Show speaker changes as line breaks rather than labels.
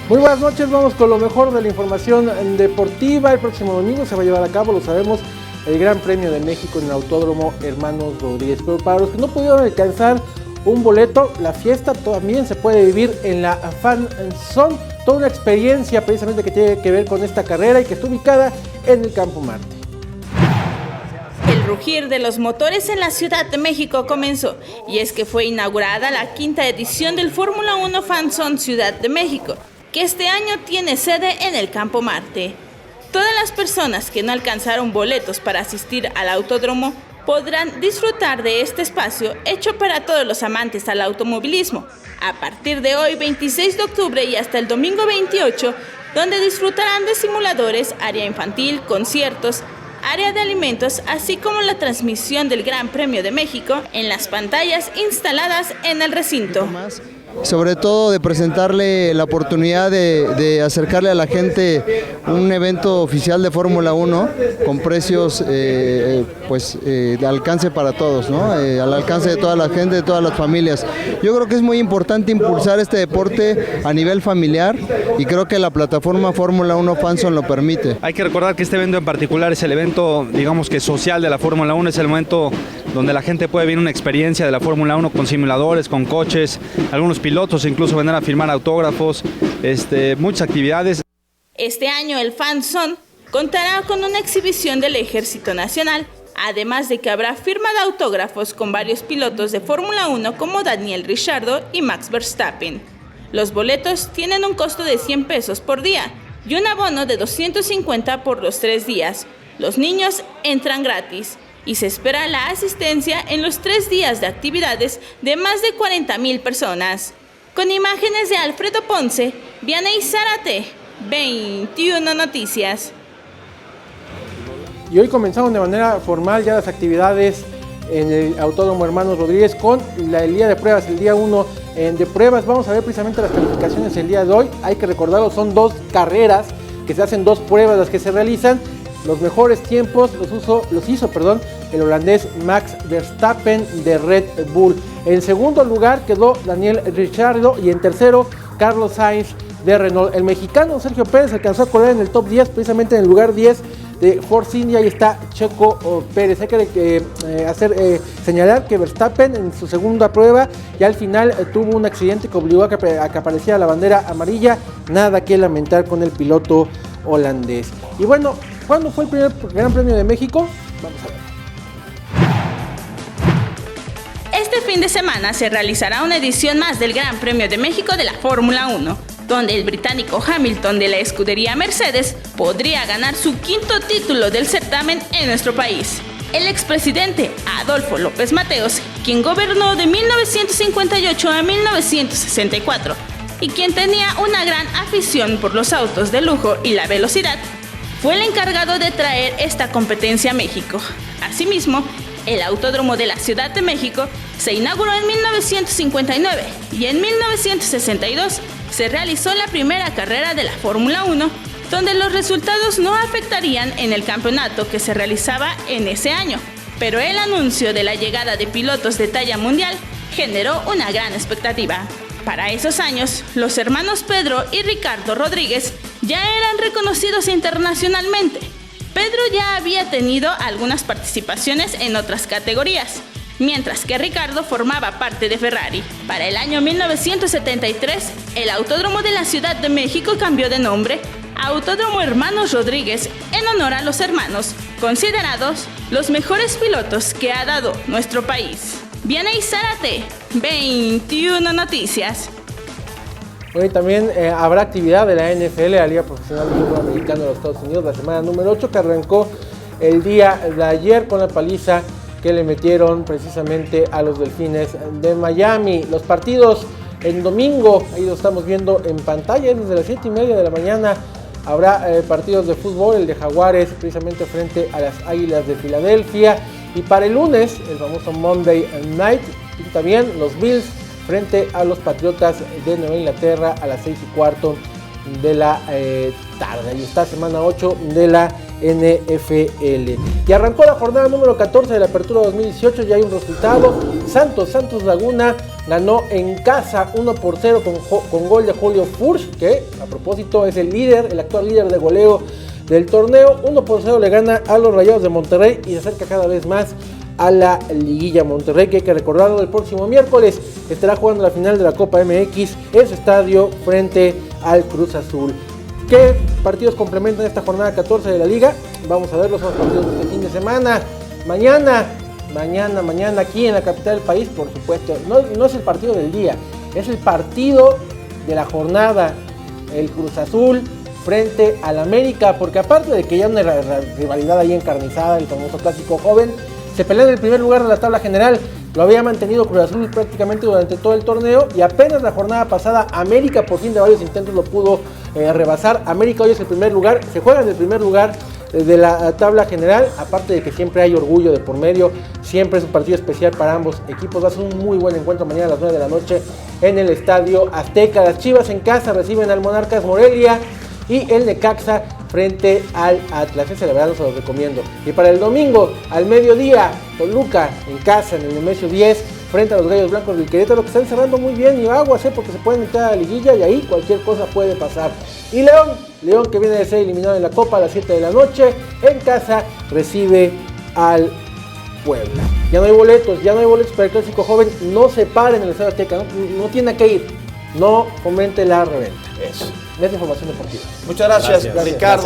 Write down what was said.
Muy buenas noches, vamos con lo mejor de la información deportiva. El próximo domingo se va a llevar a cabo, lo sabemos, el Gran Premio de México en el Autódromo Hermanos Rodríguez. Pero para los que no pudieron alcanzar un boleto, la fiesta también se puede vivir en la Fan Zone. Toda una experiencia precisamente que tiene que ver con esta carrera y que está ubicada en el Campo Marte.
El rugir de los motores en la Ciudad de México comenzó, y es que fue inaugurada la 5ª edición del Fórmula 1 Fan Zone Ciudad de México, que este año tiene sede en el Campo Marte. Todas las personas que no alcanzaron boletos para asistir al autódromo podrán disfrutar de este espacio hecho para todos los amantes al automovilismo, a partir de hoy 26 de octubre y hasta el domingo 28, donde disfrutarán de simuladores, área infantil, conciertos, área de alimentos, así como la transmisión del Gran Premio de México en las pantallas instaladas en el recinto.
Sobre todo de presentarle la oportunidad de acercarle a la gente un evento oficial de Fórmula 1 con precios de alcance para todos, ¿no? Al alcance de toda la gente, de todas las familias. Yo creo que es muy importante impulsar este deporte a nivel familiar y creo que la plataforma Fórmula 1 Fan Zone lo permite.
Hay que recordar que este evento en particular es el evento, digamos que social de la Fórmula 1, es el momento donde la gente puede vivir una experiencia de la Fórmula 1 con simuladores, con coches, algunos pilotos incluso vendrán a firmar autógrafos, muchas actividades.
Este año el Fan Zone contará con una exhibición del Ejército Nacional, además de que habrá firma de autógrafos con varios pilotos de Fórmula 1 como Daniel Ricciardo y Max Verstappen. Los boletos tienen un costo de 100 pesos por día y un abono de 250 por los 3 días. Los niños entran gratis y se espera la asistencia en los 3 días de actividades de más de 40,000 personas. Con imágenes de Alfredo Ponce, Vianey Zárate, 21 Noticias.
Y hoy comenzamos de manera formal ya las actividades en el Autódromo Hermanos Rodríguez con el día de pruebas, el día 1 de pruebas. Vamos a ver precisamente las calificaciones el día de hoy. Hay que recordarlo, son 2 carreras que se hacen, 2 pruebas las que se realizan. Los mejores tiempos los hizo el holandés Max Verstappen de Red Bull. En segundo lugar quedó Daniel Ricciardo y en tercero Carlos Sainz de Renault. El mexicano Sergio Pérez alcanzó a correr en el top 10, precisamente en el lugar 10 de Force India, y está Checo Pérez. Hay que señalar que Verstappen en su segunda prueba ya al final tuvo un accidente que obligó a que apareciera la bandera amarilla. Nada que lamentar con el piloto holandés. Y bueno, ¿cuándo fue el primer Gran Premio de México? Vamos a ver.
Este fin de semana se realizará una edición más del Gran Premio de México de la Fórmula 1, donde el británico Hamilton de la escudería Mercedes podría ganar su 5º título del certamen en nuestro país. El expresidente Adolfo López Mateos, quien gobernó de 1958 a 1964 y quien tenía una gran afición por los autos de lujo y la velocidad, fue el encargado de traer esta competencia a México. Asimismo, el Autódromo de la Ciudad de México se inauguró en 1959 y en 1962 se realizó la primera carrera de la Fórmula 1, donde los resultados no afectarían en el campeonato que se realizaba en ese año. Pero el anuncio de la llegada de pilotos de talla mundial generó una gran expectativa. Para esos años, los hermanos Pedro y Ricardo Rodríguez ya eran reconocidos internacionalmente. Pedro ya había tenido algunas participaciones en otras categorías, mientras que Ricardo formaba parte de Ferrari. Para el año 1973, el Autódromo de la Ciudad de México cambió de nombre a Autódromo Hermanos Rodríguez en honor a los hermanos, considerados los mejores pilotos que ha dado nuestro país. Vianey Zárate, 21 Noticias.
Hoy también habrá actividad de la NFL, la Liga Profesional de Fútbol Americano de los Estados Unidos, la semana número 8, que arrancó el día de ayer con la paliza que le metieron precisamente a los Delfines de Miami. Los partidos en domingo, ahí lo estamos viendo en pantalla, desde las 7:30 de la mañana habrá partidos de fútbol, el de Jaguares precisamente frente a las Águilas de Filadelfia, y para el lunes el famoso Monday Night, y también los Bills frente a los Patriotas de Nueva Inglaterra a las 6:15 de la tarde. Ahí está, semana 8 de la NFL. Y arrancó la jornada número 14 de la Apertura 2018, ya hay un resultado. Santos Laguna ganó en casa 1-0 con gol de Julio Furch, que a propósito es el actual líder de goleo del torneo. 1-0 le gana a los Rayados de Monterrey y se acerca cada vez más a la liguilla. Monterrey, que hay que recordarlo, el próximo miércoles estará jugando la final de la Copa MX en su estadio frente al Cruz Azul. ¿Qué partidos complementan esta jornada 14 de la liga? Vamos a verlos, son los partidos de este fin de semana. Mañana aquí en la capital del país, por supuesto, no es el partido del día, es el partido de la jornada, el Cruz Azul frente al América, porque aparte de que ya una rivalidad ahí encarnizada, el famoso clásico joven, se pelea en el primer lugar de la tabla general. Lo había mantenido Cruz Azul prácticamente durante todo el torneo y apenas la jornada pasada América por fin de varios intentos lo pudo rebasar. América hoy es el primer lugar, se juega en el primer lugar de la tabla general, aparte de que siempre hay orgullo de por medio, siempre es un partido especial para ambos equipos. Va a ser un muy buen encuentro mañana a las 9 de la noche en el Estadio Azteca. Las Chivas en casa reciben al Monarcas Morelia y el Necaxa frente al Atlas. Ese la verdad no se los recomiendo. Y para el domingo al mediodía, Toluca en casa en el Nemesio 10 frente a los Gallos Blancos del Querétaro, que están cerrando muy bien, y aguas, porque se pueden meter a la liguilla y ahí cualquier cosa puede pasar. Y León que viene de ser eliminado en la Copa a las 7 de la noche, en casa recibe al Puebla. Ya no hay boletos para el clásico joven. No se paren en el Estadio Azteca, no tiene que ir, no fomente la reventa.
Eso.
Es información deportiva.
Muchas gracias, Ricardo.